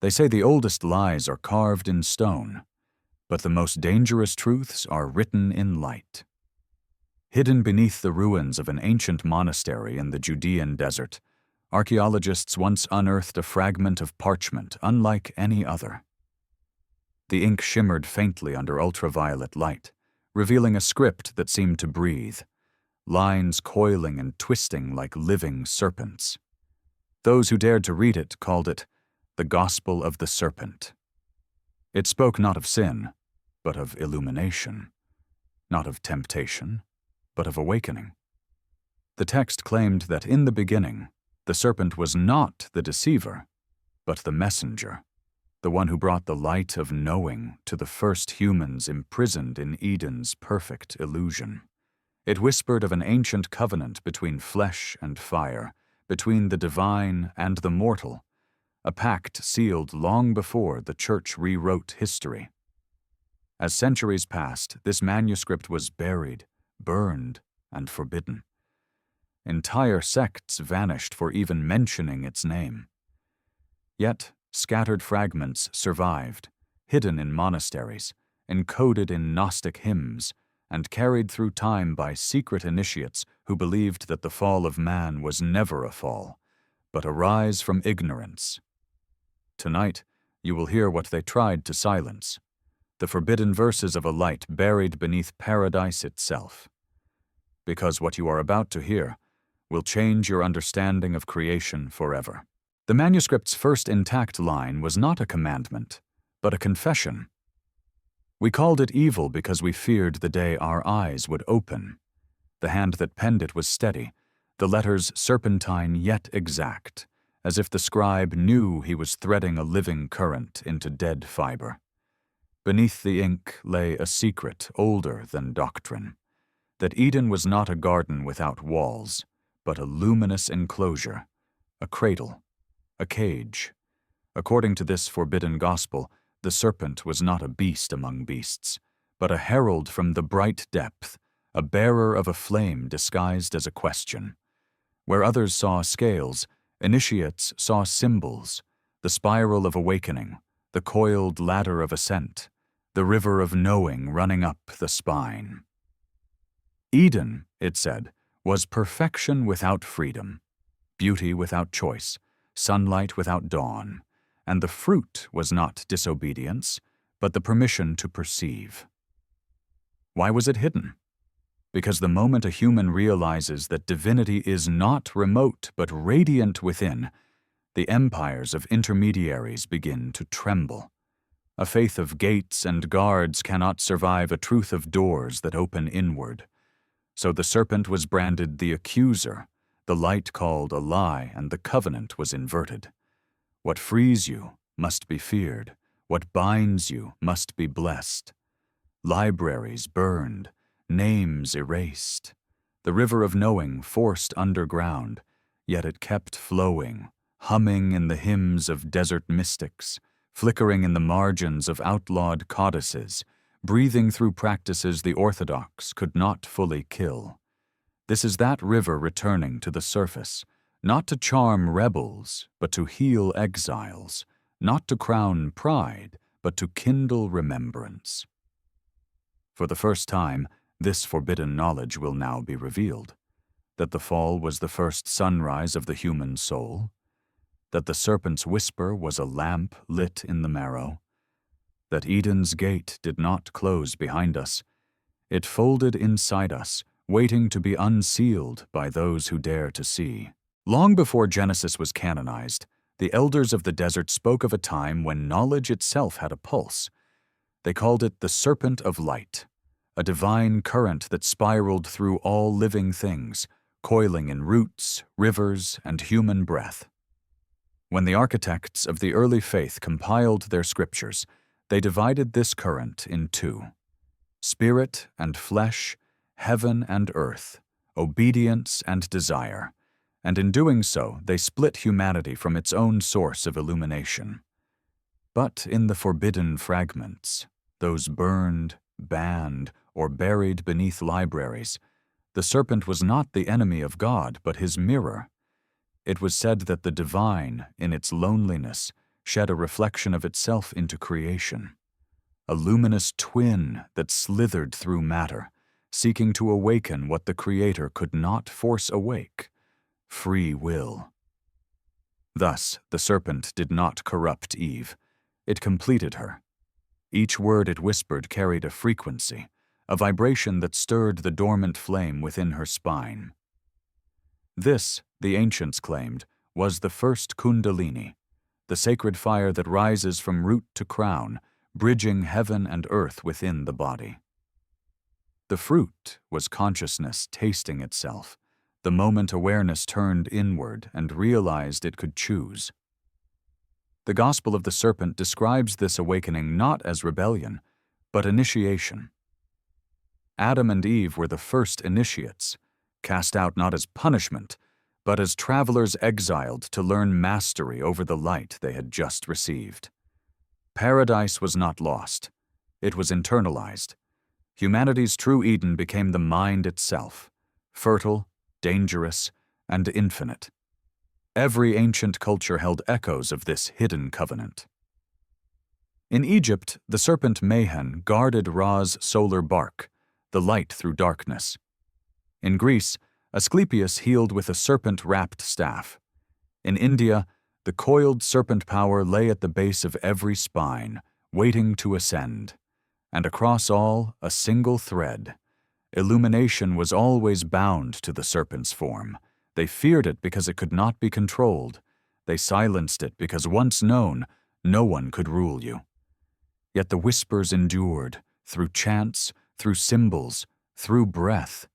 They say the oldest lies are carved in stone, but the most dangerous truths are written in light. Hidden beneath the ruins of an ancient monastery in the Judean desert, archaeologists once unearthed a fragment of parchment unlike any other. The ink shimmered faintly under ultraviolet light, revealing a script that seemed to breathe, lines coiling and twisting like living serpents. Those who dared to read it called it the Gospel of the Serpent. It spoke not of sin, but of illumination, not of temptation, but of awakening. The text claimed that in the beginning, the serpent was not the deceiver, but the messenger, the one who brought the light of knowing to the first humans imprisoned in Eden's perfect illusion. It whispered of an ancient covenant between flesh and fire, between the divine and the mortal, a pact sealed long before the Church rewrote history. As centuries passed, this manuscript was buried, burned, and forbidden. Entire sects vanished for even mentioning its name. Yet, scattered fragments survived, hidden in monasteries, encoded in Gnostic hymns, and carried through time by secret initiates who believed that the fall of man was never a fall, but a rise from ignorance. Tonight, you will hear what they tried to silence, the forbidden verses of a light buried beneath paradise itself. Because what you are about to hear will change your understanding of creation forever. The manuscript's first intact line was not a commandment, but a confession. We called it evil because we feared the day our eyes would open. The hand that penned it was steady, the letters serpentine yet exact, as if the scribe knew he was threading a living current into dead fiber. Beneath the ink lay a secret older than doctrine, that Eden was not a garden without walls, but a luminous enclosure, a cradle, a cage. According to this forbidden gospel, the serpent was not a beast among beasts, but a herald from the bright depth, a bearer of a flame disguised as a question. Where others saw scales, initiates saw symbols, the spiral of awakening, the coiled ladder of ascent, the river of knowing running up the spine. Eden, it said, was perfection without freedom, beauty without choice, sunlight without dawn, and the fruit was not disobedience, but the permission to perceive. Why was it hidden? Because the moment a human realizes that divinity is not remote but radiant within, the empires of intermediaries begin to tremble. A faith of gates and guards cannot survive a truth of doors that open inward. So the serpent was branded the accuser, the light called a lie, and the covenant was inverted. What frees you must be feared. What binds you must be blessed. Libraries burned, names erased. The river of knowing forced underground, yet it kept flowing, humming in the hymns of desert mystics, flickering in the margins of outlawed codices, breathing through practices the orthodox could not fully kill. This is that river returning to the surface, not to charm rebels, but to heal exiles, not to crown pride, but to kindle remembrance. For the first time, this forbidden knowledge will now be revealed, that the fall was the first sunrise of the human soul, that the serpent's whisper was a lamp lit in the marrow, that Eden's gate did not close behind us. It folded inside us, waiting to be unsealed by those who dare to see. Long before Genesis was canonized, the elders of the desert spoke of a time when knowledge itself had a pulse. They called it the Serpent of Light, a divine current that spiraled through all living things, coiling in roots, rivers, and human breath. When the architects of the early faith compiled their scriptures, they divided this current in two: spirit and flesh, heaven and earth, obedience and desire, and in doing so they split humanity from its own source of illumination. But in the forbidden fragments, those burned, banned, or buried beneath libraries, the serpent was not the enemy of God, but his mirror. It was said that the divine, in its loneliness, shed a reflection of itself into creation, a luminous twin that slithered through matter, seeking to awaken what the Creator could not force awake: free will. Thus, the serpent did not corrupt Eve. It completed her. Each word it whispered carried a frequency, a vibration that stirred the dormant flame within her spine. This, the ancients claimed, was the first Kundalini, the sacred fire that rises from root to crown, bridging heaven and earth within the body. The fruit was consciousness tasting itself, the moment awareness turned inward and realized it could choose. The Gospel of the Serpent describes this awakening not as rebellion, but initiation. Adam and Eve were the first initiates, cast out not as punishment, but as travelers exiled to learn mastery over the light they had just received. Paradise was not lost. It was internalized. Humanity's true Eden became the mind itself, fertile, dangerous, and infinite. Every ancient culture held echoes of this hidden covenant. In Egypt, the serpent Mehen guarded Ra's solar bark, the light through darkness. In Greece, Asclepius healed with a serpent-wrapped staff. In India, the coiled serpent power lay at the base of every spine, waiting to ascend. And across all, a single thread. Illumination was always bound to the serpent's form. They feared it because it could not be controlled. They silenced it because once known, no one could rule you. Yet the whispers endured, through chants, through symbols, through breath.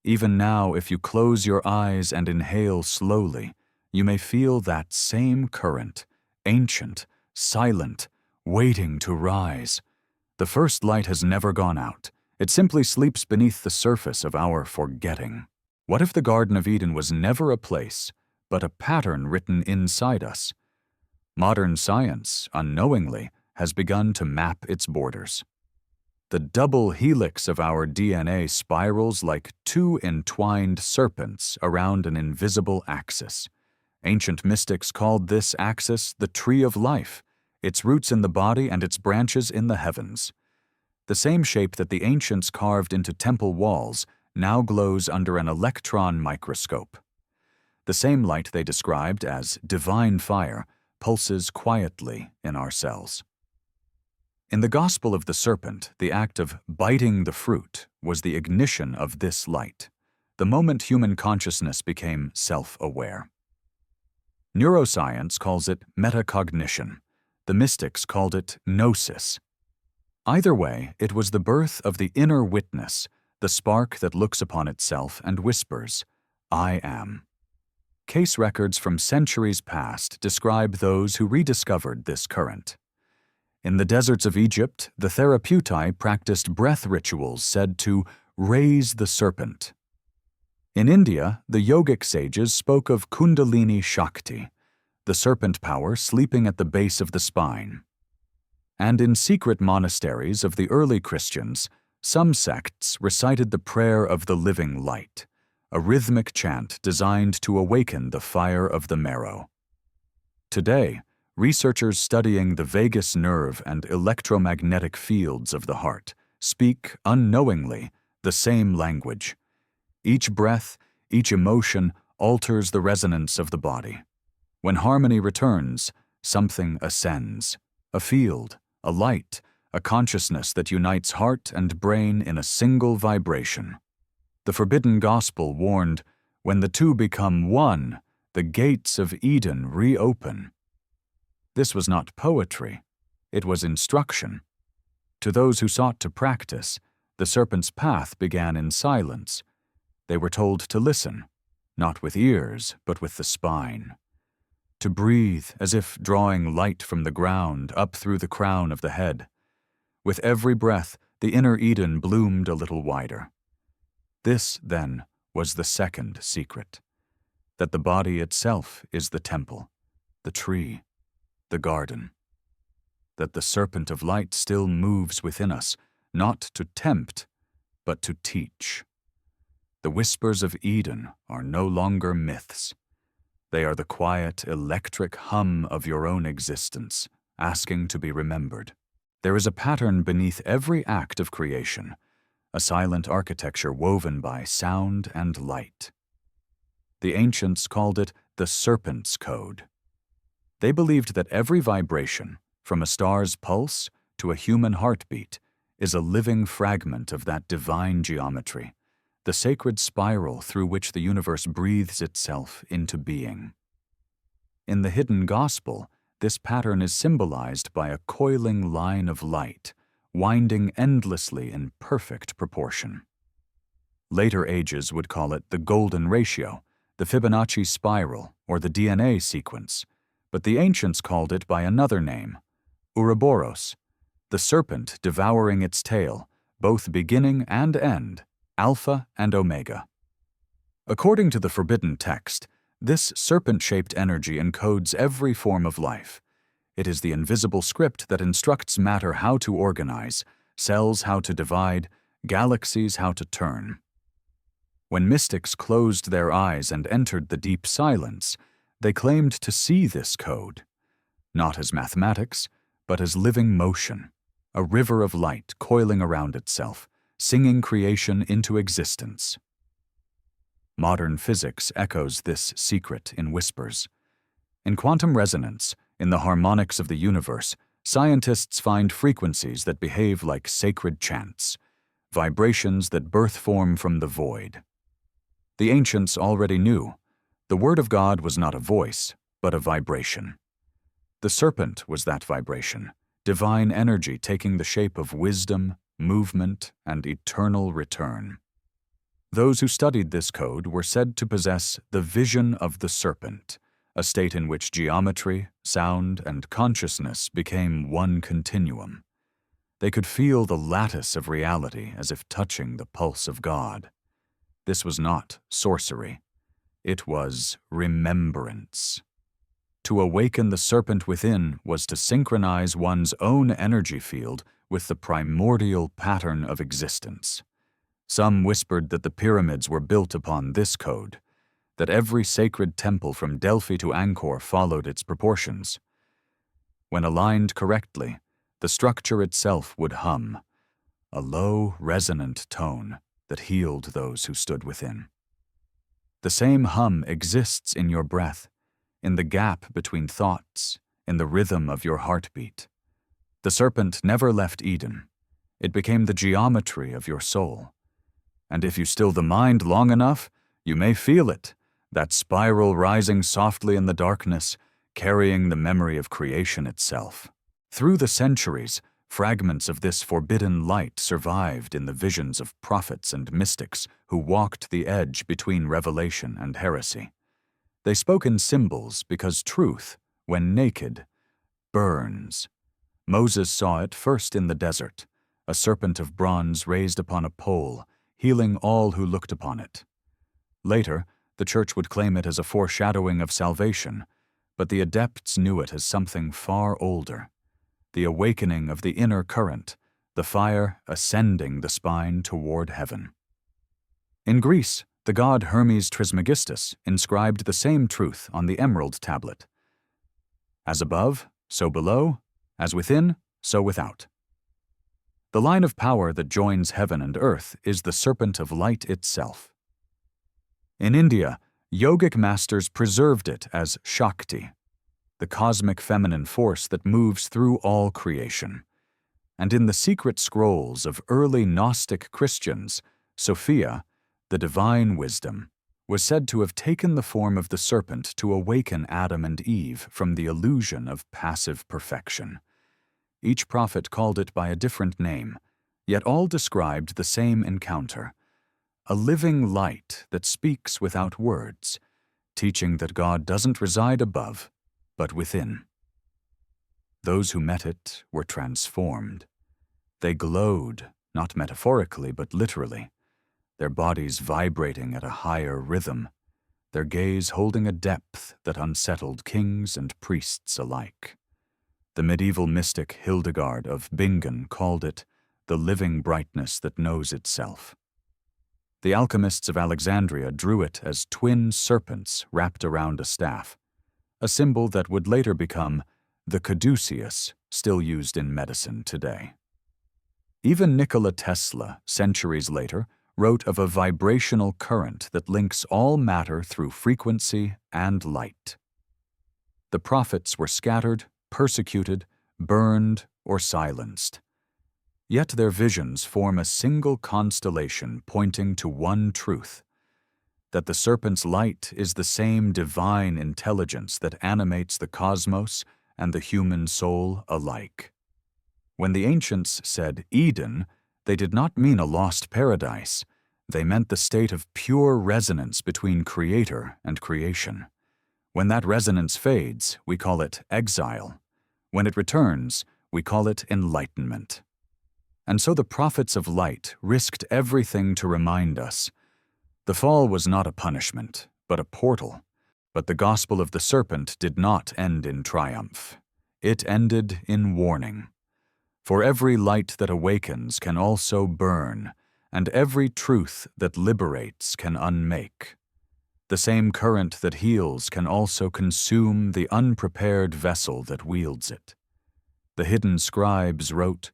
Even now, if you close your eyes and inhale slowly, you may feel that same current, ancient, silent, waiting to rise. The first light has never gone out. It simply sleeps beneath the surface of our forgetting. What if the Garden of Eden was never a place, but a pattern written inside us? Modern science, unknowingly, has begun to map its borders. The double helix of our DNA spirals like two entwined serpents around an invisible axis. Ancient mystics called this axis the tree of life, its roots in the body and its branches in the heavens. The same shape that the ancients carved into temple walls now glows under an electron microscope. The same light they described as divine fire pulses quietly in our cells. In the Gospel of the Serpent, the act of biting the fruit was the ignition of this light, the moment human consciousness became self-aware. Neuroscience calls it metacognition. The mystics called it gnosis. Either way, it was the birth of the inner witness, the spark that looks upon itself and whispers, "I am." Case records from centuries past describe those who rediscovered this current. In the deserts of Egypt, the therapeutai practiced breath rituals said to raise the serpent. In India, the yogic sages spoke of Kundalini Shakti, the serpent power sleeping at the base of the spine. And in secret monasteries of the early Christians, some sects recited the prayer of the living light, a rhythmic chant designed to awaken the fire of the marrow. Today, researchers studying the vagus nerve and electromagnetic fields of the heart speak, unknowingly, the same language. Each breath, each emotion alters the resonance of the body. When harmony returns, something ascends, a field, a light, a consciousness that unites heart and brain in a single vibration. The Forbidden Gospel warned, when the two become one, the gates of Eden reopen. This was not poetry, it was instruction. To those who sought to practice, the serpent's path began in silence. They were told to listen, not with ears, but with the spine. To breathe as if drawing light from the ground up through the crown of the head. With every breath, the inner Eden bloomed a little wider. This, then, was the second secret, that the body itself is the temple, the tree, the garden. That the serpent of light still moves within us, not to tempt, but to teach. The whispers of Eden are no longer myths. They are the quiet, electric hum of your own existence, asking to be remembered. There is a pattern beneath every act of creation, a silent architecture woven by sound and light. The ancients called it the Serpent's Code. They believed that every vibration, from a star's pulse to a human heartbeat, is a living fragment of that divine geometry, the sacred spiral through which the universe breathes itself into being. In the hidden gospel, this pattern is symbolized by a coiling line of light, winding endlessly in perfect proportion. Later ages would call it the golden ratio, the Fibonacci spiral, or the DNA sequence, but the ancients called it by another name, Ouroboros, the serpent devouring its tail, both beginning and end, Alpha and Omega. According to the forbidden text, this serpent-shaped energy encodes every form of life. It is the invisible script that instructs matter how to organize, cells how to divide, galaxies how to turn. When mystics closed their eyes and entered the deep silence, they claimed to see this code, not as mathematics, but as living motion, a river of light coiling around itself, singing creation into existence. Modern physics echoes this secret in whispers. In quantum resonance, in the harmonics of the universe, scientists find frequencies that behave like sacred chants, vibrations that birth form from the void. The ancients already knew the Word of God was not a voice, but a vibration. The serpent was that vibration, divine energy taking the shape of wisdom, movement, and eternal return. Those who studied this code were said to possess the vision of the serpent, a state in which geometry, sound, and consciousness became one continuum. They could feel the lattice of reality as if touching the pulse of God. This was not sorcery. It was remembrance. To awaken the serpent within was to synchronize one's own energy field with the primordial pattern of existence. Some whispered that the pyramids were built upon this code, that every sacred temple from Delphi to Angkor followed its proportions. When aligned correctly, the structure itself would hum, a low, resonant tone that healed those who stood within. The same hum exists in your breath, in the gap between thoughts, in the rhythm of your heartbeat. The serpent never left Eden. It became the geometry of your soul. And if you still the mind long enough, you may feel it, that spiral rising softly in the darkness, carrying the memory of creation itself. Through the centuries, fragments of this forbidden light survived in the visions of prophets and mystics who walked the edge between revelation and heresy. They spoke in symbols because truth, when naked, burns. Moses saw it first in the desert, a serpent of bronze raised upon a pole, healing all who looked upon it. Later, the Church would claim it as a foreshadowing of salvation, but the adepts knew it as something far older, the awakening of the inner current, the fire ascending the spine toward heaven. In Greece, the god Hermes Trismegistus inscribed the same truth on the emerald tablet. As above, so below, as within, so without. The line of power that joins heaven and earth is the serpent of light itself. In India, yogic masters preserved it as Shakti, the cosmic feminine force that moves through all creation. And in the secret scrolls of early Gnostic Christians, Sophia, the divine wisdom, was said to have taken the form of the serpent to awaken Adam and Eve from the illusion of passive perfection. Each prophet called it by a different name, yet all described the same encounter, a living light that speaks without words, teaching that God doesn't reside above, but within. Those who met it were transformed. They glowed, not metaphorically but literally, their bodies vibrating at a higher rhythm, their gaze holding a depth that unsettled kings and priests alike. The medieval mystic Hildegard of Bingen called it the living brightness that knows itself. The alchemists of Alexandria drew it as twin serpents wrapped around a staff, a symbol that would later become the caduceus, still used in medicine today. Even Nikola Tesla, centuries later, wrote of a vibrational current that links all matter through frequency and light. The prophets were scattered, persecuted, burned, or silenced. Yet their visions form a single constellation pointing to one truth, that the serpent's light is the same divine intelligence that animates the cosmos and the human soul alike. When the ancients said Eden, they did not mean a lost paradise. They meant the state of pure resonance between creator and creation. When that resonance fades, we call it exile. When it returns, we call it enlightenment. And so the prophets of light risked everything to remind us. The fall was not a punishment, but a portal. But the gospel of the serpent did not end in triumph. It ended in warning. For every light that awakens can also burn, and every truth that liberates can unmake. The same current that heals can also consume the unprepared vessel that wields it. The hidden scribes wrote,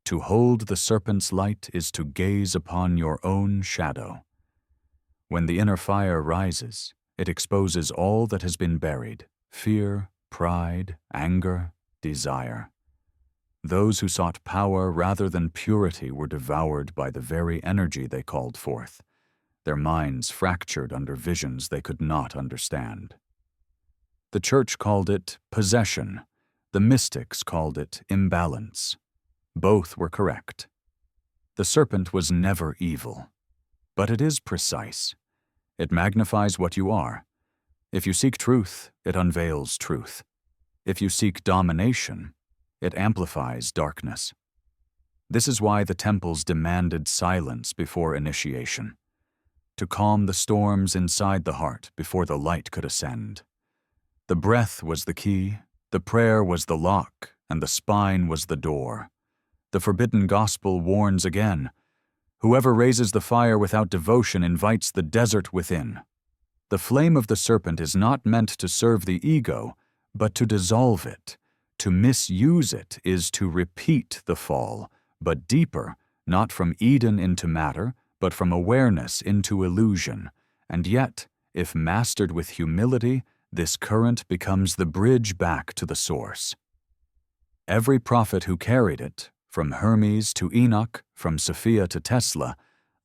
"To hold the serpent's light is to gaze upon your own shadow." When the inner fire rises, it exposes all that has been buried: fear, pride, anger, desire. Those who sought power rather than purity were devoured by the very energy they called forth, their minds fractured under visions they could not understand. The church called it possession. The mystics called it imbalance. Both were correct. The serpent was never evil, but it is precise. It magnifies what you are. If you seek truth, it unveils truth. If you seek domination, it amplifies darkness. This is why the temples demanded silence before initiation, to calm the storms inside the heart before the light could ascend. The breath was the key, the prayer was the lock, and the spine was the door. The forbidden gospel warns again, "Whoever raises the fire without devotion invites the desert within." The flame of the serpent is not meant to serve the ego, but to dissolve it. To misuse it is to repeat the fall, but deeper, not from Eden into matter, but from awareness into illusion. And yet, if mastered with humility, this current becomes the bridge back to the source. Every prophet who carried it, from Hermes to Enoch, from Sophia to Tesla,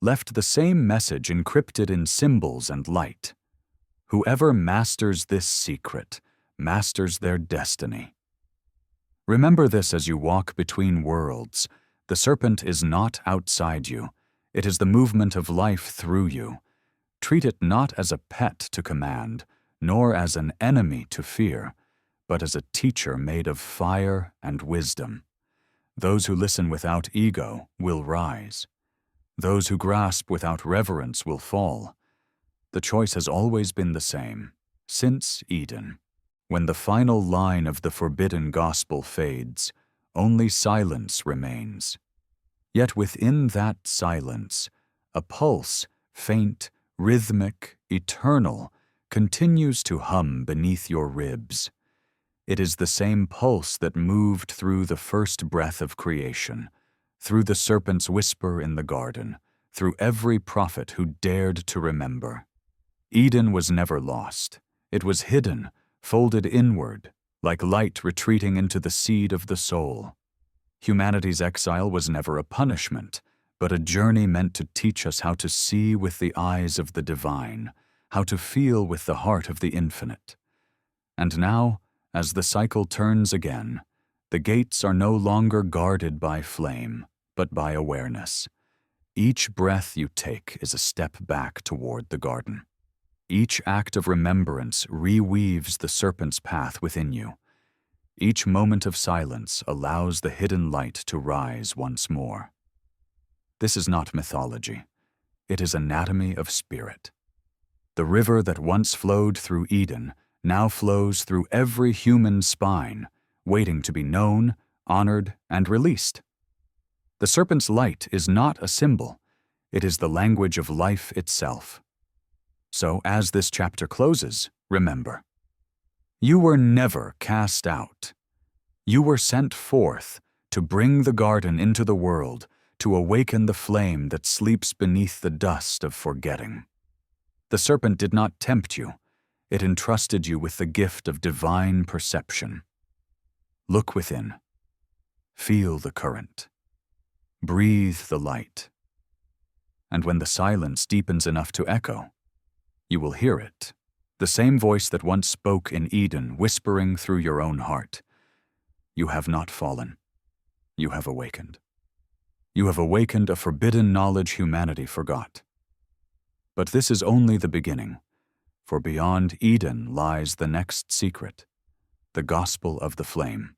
left the same message encrypted in symbols and light. Whoever masters this secret masters their destiny. Remember this as you walk between worlds. The serpent is not outside you. It is the movement of life through you. Treat it not as a pet to command, nor as an enemy to fear, but as a teacher made of fire and wisdom. Those who listen without ego will rise. Those who grasp without reverence will fall. The choice has always been the same, since Eden. When the final line of the forbidden gospel fades, only silence remains. Yet within that silence, a pulse, faint, rhythmic, eternal, continues to hum beneath your ribs. It is the same pulse that moved through the first breath of creation, through the serpent's whisper in the garden, through every prophet who dared to remember. Eden was never lost. It was hidden, folded inward, like light retreating into the seed of the soul. Humanity's exile was never a punishment, but a journey meant to teach us how to see with the eyes of the divine, how to feel with the heart of the infinite. And now, as the cycle turns again, the gates are no longer guarded by flame, but by awareness. Each breath you take is a step back toward the garden. Each act of remembrance reweaves the serpent's path within you. Each moment of silence allows the hidden light to rise once more. This is not mythology. It is anatomy of spirit. The river that once flowed through Eden now flows through every human spine, waiting to be known, honored, and released. The serpent's light is not a symbol. It is the language of life itself. So, as this chapter closes, remember, you were never cast out. You were sent forth to bring the garden into the world, to awaken the flame that sleeps beneath the dust of forgetting. The serpent did not tempt you. It entrusted you with the gift of divine perception. Look within. Feel the current. Breathe the light. And when the silence deepens enough to echo, you will hear it, the same voice that once spoke in Eden, whispering through your own heart. You have not fallen. You have awakened. You have awakened a forbidden knowledge humanity forgot. But this is only the beginning, for beyond Eden lies the next secret, the gospel of the flame.